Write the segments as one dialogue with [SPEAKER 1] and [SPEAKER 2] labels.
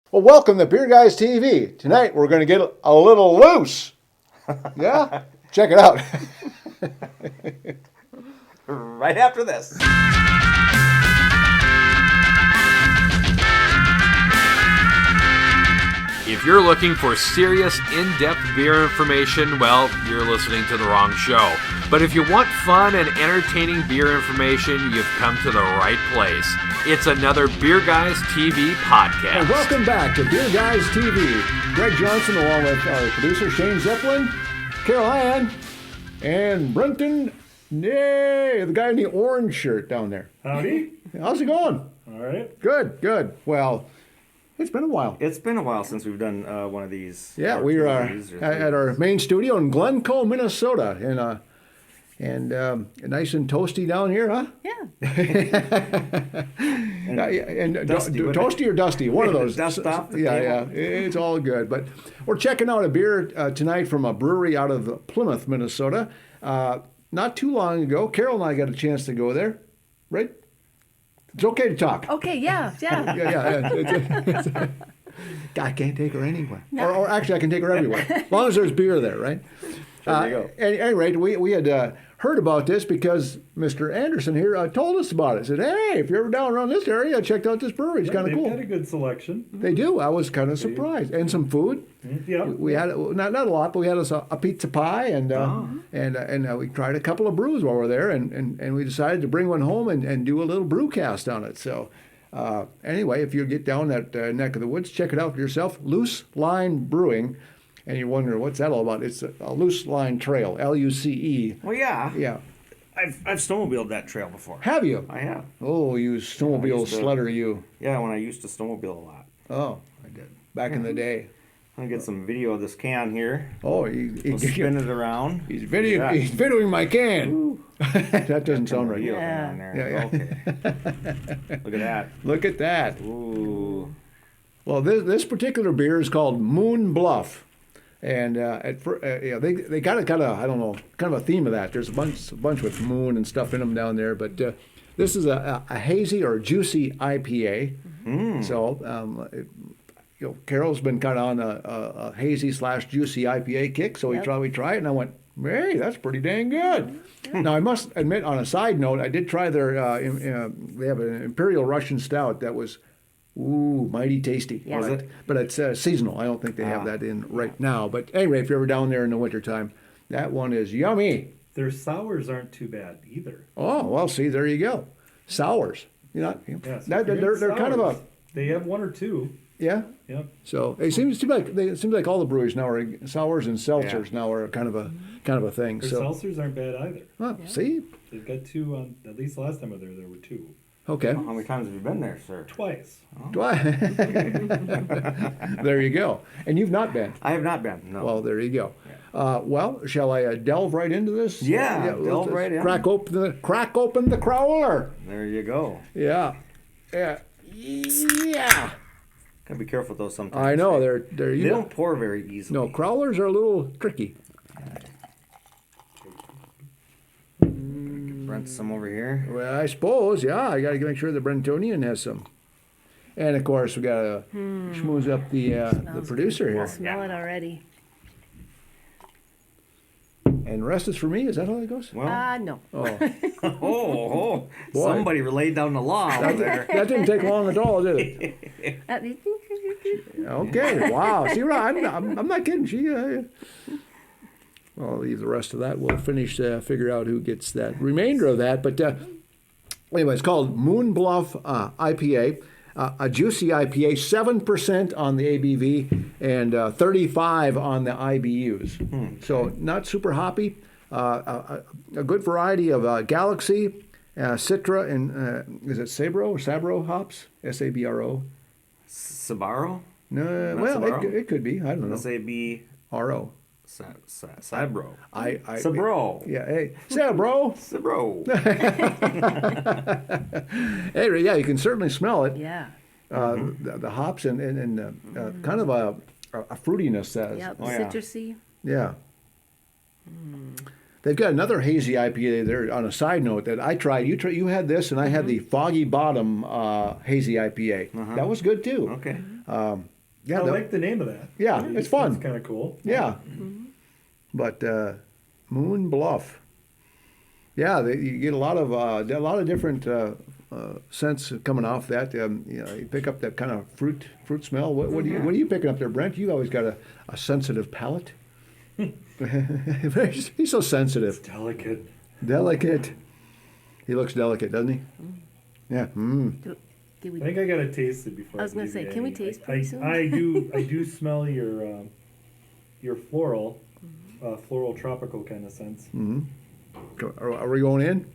[SPEAKER 1] Well, welcome to Beer Guys TV. Tonight we're going to get a little loose. Yeah? Check it out.
[SPEAKER 2] Right after this.
[SPEAKER 3] If you're looking for serious, in-depth beer information, well, you're listening to the wrong show. But if you want fun and entertaining beer information, you've come to the right place. It's another Beer Guys TV podcast.
[SPEAKER 1] And welcome back to Beer Guys TV. Greg Johnson along with our producer Shane Zeppelin, Carol Ann, and Brenton. Yay! The guy in the orange shirt down there.
[SPEAKER 4] Howdy.
[SPEAKER 1] How's it going?
[SPEAKER 4] All right.
[SPEAKER 1] Good, good. Well, it's been a while.
[SPEAKER 2] It's been a while since we've done one of these.
[SPEAKER 1] Yeah, we are at our main studio in Glencoe, Minnesota, and nice and toasty down here, huh?
[SPEAKER 5] Yeah.
[SPEAKER 1] and
[SPEAKER 2] dusty,
[SPEAKER 1] toasty or dusty, one of those.
[SPEAKER 2] Dust off the
[SPEAKER 1] yeah,
[SPEAKER 2] table.
[SPEAKER 1] it's all good. But we're checking out a beer tonight from a brewery out of Plymouth, Minnesota. Not too long ago, Carol and I got a chance to go there, right? It's okay to talk.
[SPEAKER 5] Okay, yeah.
[SPEAKER 1] Yeah. I can't take her anywhere. No. Or actually, I can take her everywhere. As long as there's beer there, right?
[SPEAKER 2] There you go.
[SPEAKER 1] At any rate, we had heard about this because Mr. Anderson here told us about it. Said, hey, if you're ever down around this area, I checked out this brewery. It's kind of cool.
[SPEAKER 4] They've got a good selection.
[SPEAKER 1] They do. I was kind of surprised. And some food.
[SPEAKER 4] Yeah.
[SPEAKER 1] We had, not a lot, but we had us a pizza pie, and we tried a couple of brews while we were there, and we decided to bring one home and do a little BrewCast on it. So anyway, if you get down that neck of the woods, check it out for yourself. Luce Line Brewing. And you wonder, what's that all about? It's a Luce Line Trail, L-U-C-E.
[SPEAKER 2] Well, yeah.
[SPEAKER 1] Yeah.
[SPEAKER 2] I've snowmobiled that trail before.
[SPEAKER 1] Have you?
[SPEAKER 2] I have.
[SPEAKER 1] Oh, you snowmobile sludder, you.
[SPEAKER 2] Yeah, when I used to snowmobile a lot.
[SPEAKER 1] Oh, I did. Back in the day.
[SPEAKER 2] I'm going to get some video of this can here.
[SPEAKER 1] Oh,
[SPEAKER 2] We'll spin it around.
[SPEAKER 1] He's videoing my can. That doesn't sound right.
[SPEAKER 2] Yeah. Okay. Look at that.
[SPEAKER 1] Look at that.
[SPEAKER 2] Ooh.
[SPEAKER 1] Well, this particular beer is called Moon Bluff. And they got I don't know, kind of a theme of that. There's a bunch with moon and stuff in them down there. But this is a hazy or juicy IPA. Mm. So, Carol's been kind of on a hazy / juicy IPA kick. So we try it, and I went, hey, that's pretty dang good. Now, I must admit, on a side note, I did try their, they have an Imperial Russian Stout that was, ooh, mighty tasty.
[SPEAKER 5] Yeah.
[SPEAKER 2] Was it?
[SPEAKER 1] But it's seasonal. I don't think they have that in right now. But anyway, if you're ever down there in the wintertime, that one is yummy.
[SPEAKER 4] Their sours aren't too bad either.
[SPEAKER 1] Oh, well, see, there you go. Sours. They're kind of a...
[SPEAKER 4] They have one or two.
[SPEAKER 1] Yeah?
[SPEAKER 4] Yep.
[SPEAKER 1] So it seems like all the breweries now are sours and seltzers now are kind of a thing.
[SPEAKER 4] Their
[SPEAKER 1] So
[SPEAKER 4] seltzers aren't bad either.
[SPEAKER 1] well, see?
[SPEAKER 4] They've got two on, at least last time I was there were two.
[SPEAKER 1] Okay.
[SPEAKER 2] How many times have you been there, sir?
[SPEAKER 4] Twice.
[SPEAKER 1] There you go. And you've not been.
[SPEAKER 2] I have not been, no.
[SPEAKER 1] Well, there you go. Well, shall I delve right into this?
[SPEAKER 2] Yeah, delve right in.
[SPEAKER 1] Crack open the crowler.
[SPEAKER 2] There you go.
[SPEAKER 1] Yeah.
[SPEAKER 2] Gotta be careful with those sometimes.
[SPEAKER 1] I know
[SPEAKER 2] They don't pour very easily.
[SPEAKER 1] No, crowlers are a little tricky.
[SPEAKER 2] Brent some over here.
[SPEAKER 1] Well, I suppose, yeah. I got to make sure the Brentonian has some. And of course, we got to schmooze up the producer
[SPEAKER 5] I
[SPEAKER 1] here.
[SPEAKER 5] smell it already.
[SPEAKER 1] And the rest is for me. Is that how it goes?
[SPEAKER 2] Well,
[SPEAKER 5] No.
[SPEAKER 1] Oh,
[SPEAKER 2] Boy. Somebody laid down the law over there.
[SPEAKER 1] that didn't take long at all, did it? Okay. Wow. See, I'm not kidding. She. I'll leave the rest of that. We'll finish, figure out who gets that remainder of that. But anyway, it's called Moon Bluff IPA, a juicy IPA, 7% on the ABV and 35 on the IBUs. So not super hoppy. A good variety of Galaxy, Citra, and is it Sabro hops? S-A-B-R-O.
[SPEAKER 2] Sabaro?
[SPEAKER 1] No,
[SPEAKER 2] Not
[SPEAKER 1] well,
[SPEAKER 2] Sabaro?
[SPEAKER 1] it could be. I don't know.
[SPEAKER 2] S-A-B-R-O. Sabro. Sabro.
[SPEAKER 1] Yeah, hey, Sabro.
[SPEAKER 2] Sabro.
[SPEAKER 1] Hey, yeah, you can certainly smell it.
[SPEAKER 5] Yeah.
[SPEAKER 1] The hops and kind of a fruitiness.
[SPEAKER 5] Yep.
[SPEAKER 2] Oh, yeah.
[SPEAKER 5] Citrusy.
[SPEAKER 1] Yeah. They've got another hazy IPA there. On a side note, that I tried. You had this, and I had the Foggy Bottom hazy IPA. That was good too.
[SPEAKER 2] Okay.
[SPEAKER 1] Yeah,
[SPEAKER 4] I like the name of that.
[SPEAKER 1] Yeah, it's fun.
[SPEAKER 4] It's kind of cool.
[SPEAKER 1] Yeah. But Moon Bluff. Yeah, you get a lot of different scents coming off that. You pick up that kind of fruit smell. What are you picking up there, Brent? You always got a sensitive palate. He's so sensitive.
[SPEAKER 4] It's delicate.
[SPEAKER 1] Delicate. He looks delicate, doesn't he? Yeah.
[SPEAKER 4] I think I gotta taste it before.
[SPEAKER 5] I was gonna say, can we taste pretty soon?
[SPEAKER 4] I do smell your floral, floral tropical kind of scents.
[SPEAKER 1] Are we going in?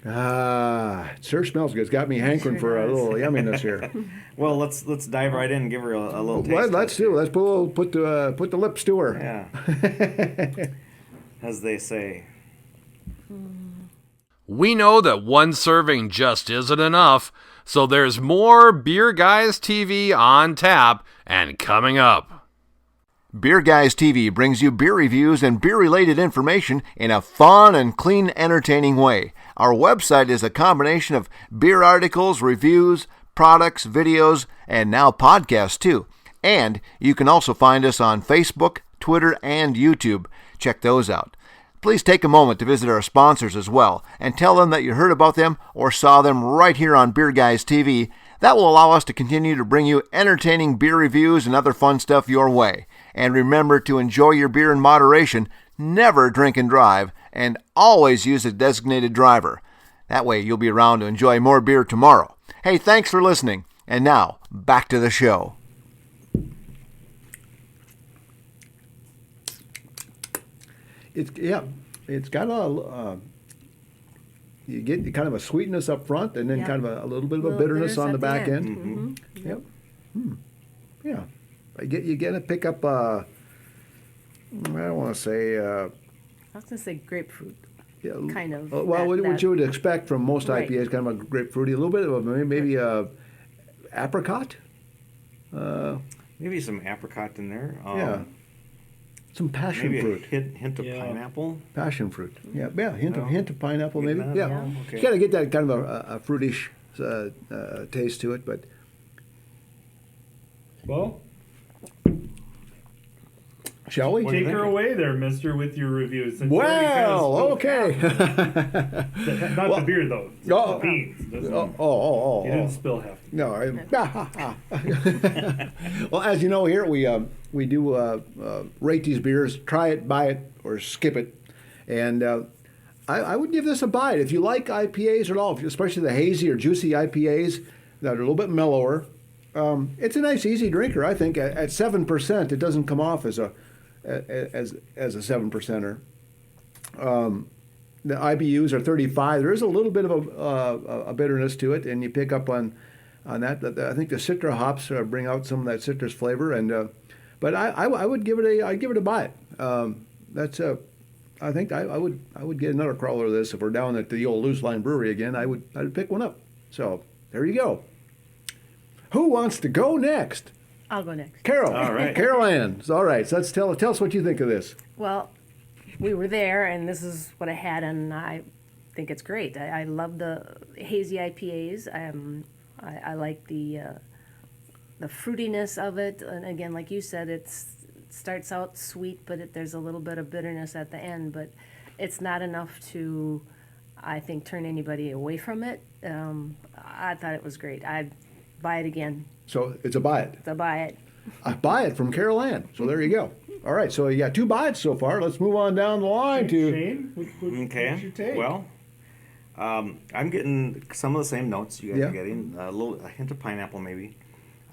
[SPEAKER 1] It sure smells good. It's got me hankering for a little yumminess here.
[SPEAKER 2] Well, let's dive right in and give her a little taste.
[SPEAKER 1] Let's do. Let's put the lips to her.
[SPEAKER 2] Yeah. As they say.
[SPEAKER 3] We know that one serving just isn't enough, so there's more Beer Guys TV on tap and coming up.
[SPEAKER 6] Beer Guys TV brings you beer reviews and beer-related information in a fun and clean, entertaining way. Our website is a combination of beer articles, reviews, products, videos, and now podcasts too. And you can also find us on Facebook, Twitter, and YouTube. Check those out. Please take a moment to visit our sponsors as well and tell them that you heard about them or saw them right here on Beer Guys TV. That will allow us to continue to bring you entertaining beer reviews and other fun stuff your way. And remember to enjoy your beer in moderation, never drink and drive, and always use a designated driver. That way you'll be around to enjoy more beer tomorrow. Hey, thanks for listening. And now, back to the show.
[SPEAKER 1] It's got you get kind of a sweetness up front, and then kind of a little bit of a bitterness on the back end.
[SPEAKER 5] Mm-hmm.
[SPEAKER 1] Yep. Yeah. You get to pick up. I don't want to say.
[SPEAKER 5] I was gonna say grapefruit.
[SPEAKER 1] Yeah,
[SPEAKER 5] Kind of.
[SPEAKER 1] Well,
[SPEAKER 5] that-
[SPEAKER 1] what you would expect from most
[SPEAKER 5] Right.
[SPEAKER 1] IPAs, kind of a grapefruity, a little bit of maybe apricot.
[SPEAKER 2] Maybe some apricot in there.
[SPEAKER 1] Yeah. Some passion
[SPEAKER 2] Maybe
[SPEAKER 1] fruit.
[SPEAKER 2] a hint of
[SPEAKER 4] Yeah.
[SPEAKER 2] pineapple.
[SPEAKER 1] Passion fruit. Yeah. Hint of pineapple,
[SPEAKER 2] Get
[SPEAKER 1] maybe.
[SPEAKER 2] that?
[SPEAKER 1] Yeah.
[SPEAKER 2] Yeah. Okay.
[SPEAKER 1] You got to get that kind of a fruitish taste to it, but.
[SPEAKER 4] Well,
[SPEAKER 1] Shall we?
[SPEAKER 2] What do you
[SPEAKER 4] take her
[SPEAKER 2] think?
[SPEAKER 4] away there, mister, with your reviews. Since you already kinda
[SPEAKER 1] Well,
[SPEAKER 4] spoke.
[SPEAKER 1] okay.
[SPEAKER 4] Not the beer, though.
[SPEAKER 1] Oh.
[SPEAKER 4] The beans. Doesn't
[SPEAKER 1] oh.
[SPEAKER 4] You didn't spill half.
[SPEAKER 1] No. Well, as you know, here we do rate these beers, try it, buy it, or skip it, and I would give this a buy it if you like IPAs at all, especially the hazy or juicy IPAs that are a little bit mellower. It's a nice, easy drinker. I think at 7%, it doesn't come off as a 7%er. The IBUs are 35. There is a little bit of a bitterness to it, and you pick up on that. I think the Citra hops bring out some of that citrus flavor, and but I would give it I'd give it a buy it. I think I would get another crawler of this if we're down at the old Luce Line Brewery again. I'd pick one up. So there you go. Who wants to go next?
[SPEAKER 5] I'll go next.
[SPEAKER 1] Carol.
[SPEAKER 2] All right.
[SPEAKER 1] Carol Ann. All right. So let's tell us what you think of this.
[SPEAKER 5] Well, we were there, and this is what I had, and I think it's great. I love the hazy IPAs. I like the fruitiness of it, and again, like you said, it starts out sweet, but there's a little bit of bitterness at the end, but it's not enough to, I think, turn anybody away from it. I thought it was great. I'd buy it again.
[SPEAKER 1] So it's a buy it.
[SPEAKER 5] So buy it.
[SPEAKER 1] I buy it from Carol Ann. So there you go. All right. So you got 2 buy it so far. Let's move on down the line to.
[SPEAKER 4] Shane, what's your
[SPEAKER 2] Okay.
[SPEAKER 4] take?
[SPEAKER 2] Well, I'm getting some of the same notes you guys
[SPEAKER 1] Yeah.
[SPEAKER 2] are getting. A hint of pineapple, maybe.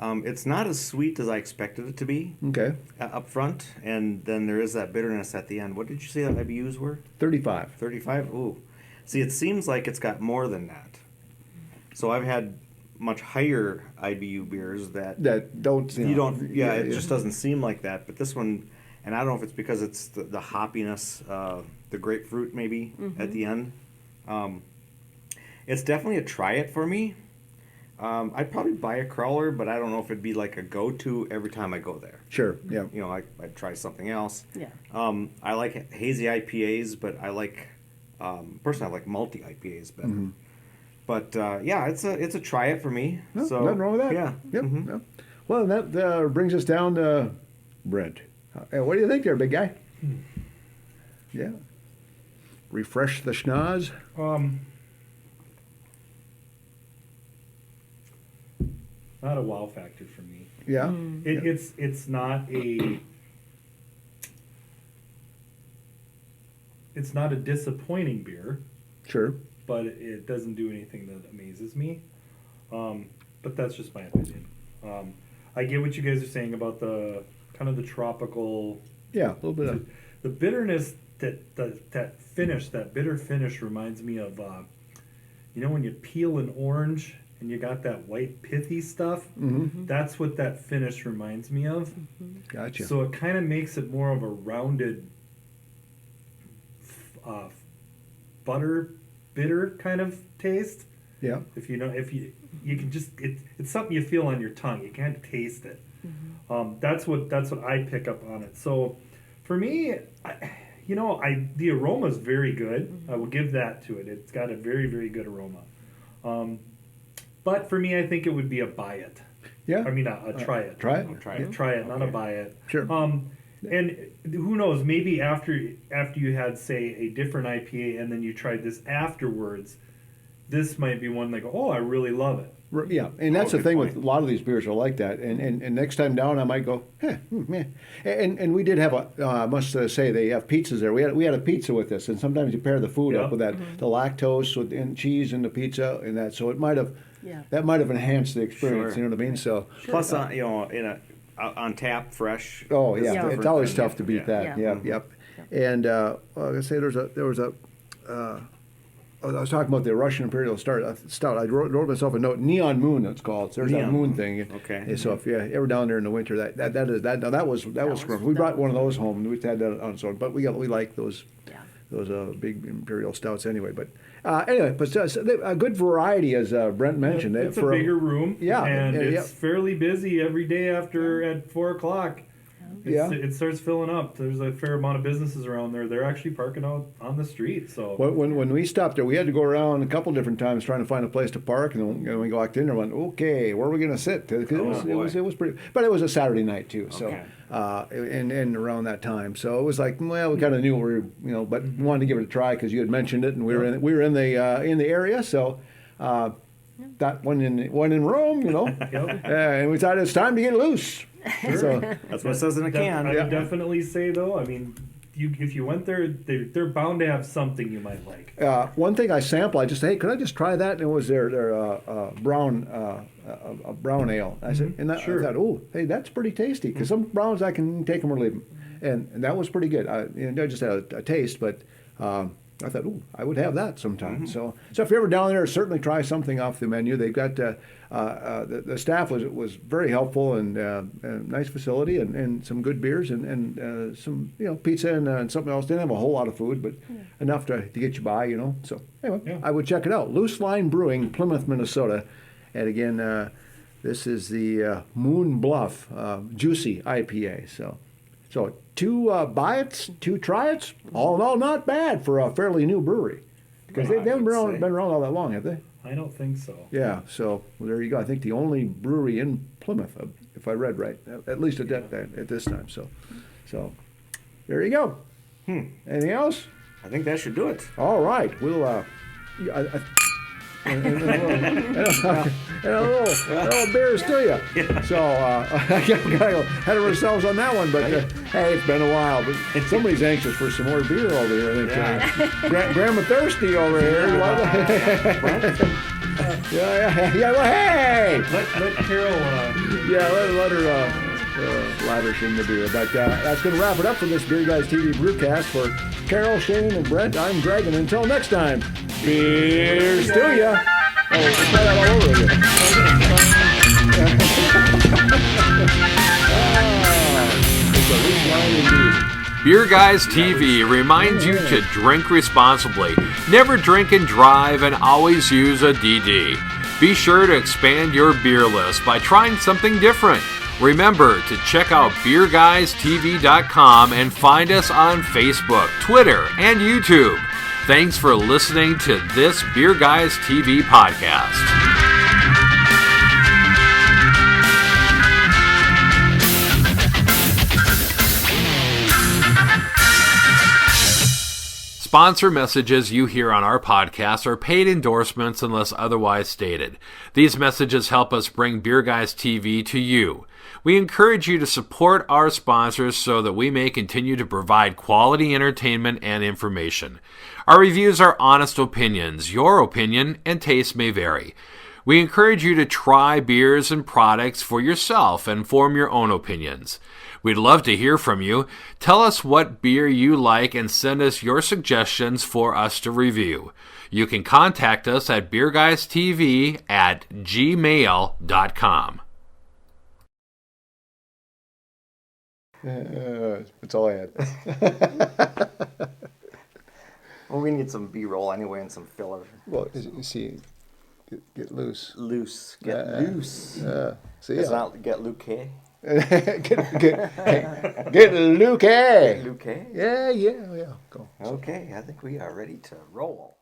[SPEAKER 2] It's not as sweet as I expected it to be
[SPEAKER 1] Okay.
[SPEAKER 2] up front, and then there is that bitterness at the end. What did you say that IBUs were?
[SPEAKER 1] 35.
[SPEAKER 2] 35? Ooh. See, it seems like it's got more than that. So I've had much higher IBU beers that
[SPEAKER 1] Don't.
[SPEAKER 2] it just doesn't seem like that. But this one, and I don't know if it's because it's the hoppiness, the grapefruit maybe at the end. It's definitely a try it for me. I'd probably buy a crawler, but I don't know if it'd be like a go-to every time I go there.
[SPEAKER 1] Sure. Yeah.
[SPEAKER 2] You know, I'd try something else.
[SPEAKER 5] Yeah.
[SPEAKER 2] I like hazy IPAs, but I like personally I like multi IPAs better. But yeah, it's a try it for me.
[SPEAKER 1] No,
[SPEAKER 2] so
[SPEAKER 1] nothing wrong with that.
[SPEAKER 2] Yeah.
[SPEAKER 1] Yep.
[SPEAKER 2] Mhm.
[SPEAKER 1] Yep. Well, that brings us down to Brent. What do you think there, big guy? Yeah. Refresh the schnoz.
[SPEAKER 4] Not a wow factor for me.
[SPEAKER 1] Yeah.
[SPEAKER 4] It's not a disappointing beer,
[SPEAKER 1] Sure.
[SPEAKER 4] but it doesn't do anything that amazes me. But that's just my opinion. I get what you guys are saying about the kind of the tropical.
[SPEAKER 1] Yeah, a little bit of.
[SPEAKER 4] The bitterness that bitter finish reminds me of, when you peel an orange and you got that white pithy stuff.
[SPEAKER 1] Mm-hmm.
[SPEAKER 4] That's what that finish reminds me of.
[SPEAKER 1] Gotcha.
[SPEAKER 4] So it kind of makes it more of a rounded, bitter kind of taste.
[SPEAKER 1] Yeah.
[SPEAKER 4] If you can just it's something you feel on your tongue. You can't taste it. That's what I pick up on it. So for me, the aroma is very good. I will give that to it. It's got a very, very good aroma. But for me, I think it would be a buy it.
[SPEAKER 1] Yeah.
[SPEAKER 4] I mean, a try it.
[SPEAKER 1] Try it.
[SPEAKER 2] I'll try it.
[SPEAKER 4] Try it, not a
[SPEAKER 2] Okay.
[SPEAKER 4] buy it.
[SPEAKER 1] Sure.
[SPEAKER 4] And who knows? Maybe after you had, say, a different IPA and then you tried this afterwards, this might be one like, oh, I really love it.
[SPEAKER 1] Yeah, and that's the
[SPEAKER 2] good
[SPEAKER 1] thing
[SPEAKER 2] point.
[SPEAKER 1] with a lot of these beers are like that. And next time down, I might go, meh. And we did have I must say they have pizzas there. We had a pizza with this, and sometimes you pair the food up with that the lactose and cheese and the pizza and that. So it might have that might have enhanced the experience.
[SPEAKER 2] Sure.
[SPEAKER 1] You know what I mean? So
[SPEAKER 2] Plus, on tap, fresh.
[SPEAKER 1] oh
[SPEAKER 2] is
[SPEAKER 1] yeah,
[SPEAKER 2] different
[SPEAKER 1] it's always
[SPEAKER 2] than-
[SPEAKER 1] tough to beat
[SPEAKER 2] yeah.
[SPEAKER 1] that.
[SPEAKER 5] Yeah.
[SPEAKER 1] Yep. And like I say, there was a. I was talking about the Russian Imperial Stout. I wrote myself a note. Neon Moon, it's called. So there's that
[SPEAKER 2] Neon
[SPEAKER 1] moon
[SPEAKER 2] Moon.
[SPEAKER 1] thing.
[SPEAKER 2] Okay.
[SPEAKER 1] And so if you're ever down there in the winter, that was scrum. We brought one of those home. And we had that on its own. But we like those big Imperial Stouts anyway. But anyway, but a good variety as Brent mentioned.
[SPEAKER 4] It's a bigger room.
[SPEAKER 1] Yeah,
[SPEAKER 4] And
[SPEAKER 1] yeah,
[SPEAKER 4] it's fairly busy every day after at 4 o'clock.
[SPEAKER 1] Yeah.
[SPEAKER 4] It starts filling up. There's a fair amount of businesses around there. They're actually parking out on the street. So
[SPEAKER 1] When we stopped there, we had to go around a couple different times trying to find a place to park, and then we walked in there and went, okay, where are we going to sit? 'Cause it was pretty, but it was a Saturday night too, so
[SPEAKER 2] Okay.
[SPEAKER 1] and around that time, so it was like, well, we kind of knew we were, but we wanted to give it a try because you had mentioned it, and we were in the area, so. That one in Rome, and we thought it's time to get loose. So,
[SPEAKER 2] That's what it says in a can.
[SPEAKER 4] I would definitely say, though, I mean, if you went there, they're bound to have something you might like.
[SPEAKER 1] one thing I sampled, I just said, hey, could I just try that? And it was their brown ale. I said, and I thought, oh, hey, that's pretty tasty because some browns I can take them or leave them, and that was pretty good. I just had a taste, but. I thought, ooh, I would have that sometime. So if you're ever down there, certainly try something off the menu. They've got the staff was very helpful and nice facility and some good beers and some pizza and something else. Didn't have a whole lot of food, but enough to get you by, So anyway, I would check it out. Luce Line Brewing, Plymouth, Minnesota, and again, this is the Moon Bluff Juicy IPA. So 2 buy-its, 2 try-its, all in all, not bad for a fairly new brewery. Because they haven't been around all that long, have they?
[SPEAKER 4] I don't think so.
[SPEAKER 1] Yeah, so there you go. I think the only brewery in Plymouth, if I read right, at least at this time. So there you go. Anything else?
[SPEAKER 2] I think that should do it.
[SPEAKER 1] All right, we'll. And a little beers to you. So I gotta go ahead of ourselves on that one. But hey, it's been a while. But somebody's anxious for some more beer over here. I think Grandma Thirsty over here. Yeah. Well, hey.
[SPEAKER 4] Let Carol.
[SPEAKER 1] Let her lavish in the beer. But that's going to wrap it up for this Beer Guys TV Brewcast. For Carol, Shane, and Brent, I'm Greg, and until next time, beers to ya. Oh, we'll try that all over again. It's a loose line indeed.
[SPEAKER 3] Beer Guys TV reminds you to drink responsibly, never drink and drive, and always use a DD. Be sure to expand your beer list by trying something different. Remember to check out BeerGuysTV.com and find us on Facebook, Twitter, and YouTube. Thanks for listening to this Beer Guys TV podcast. sponsor messages you hear on our podcast are paid endorsements unless otherwise stated. These messages help us bring Beer Guys TV to you. We encourage you to support our sponsors so that we may continue to provide quality entertainment and information. Our reviews are honest opinions. Your opinion and taste may vary. We encourage you to try beers and products for yourself and form your own opinions. We'd love to hear from you. Tell us what beer you like and send us your suggestions for us to review. You can contact us at beerguystv@gmail.com.
[SPEAKER 1] That's all I had.
[SPEAKER 2] Well, we need some B-roll anyway and some filler.
[SPEAKER 1] Well, you see, get loose.
[SPEAKER 2] Loose. Get loose.
[SPEAKER 1] See,
[SPEAKER 2] It's not get Luke.
[SPEAKER 1] get Luke.
[SPEAKER 2] Luke.
[SPEAKER 1] Yeah. Go.
[SPEAKER 2] Okay, I think we are ready to roll.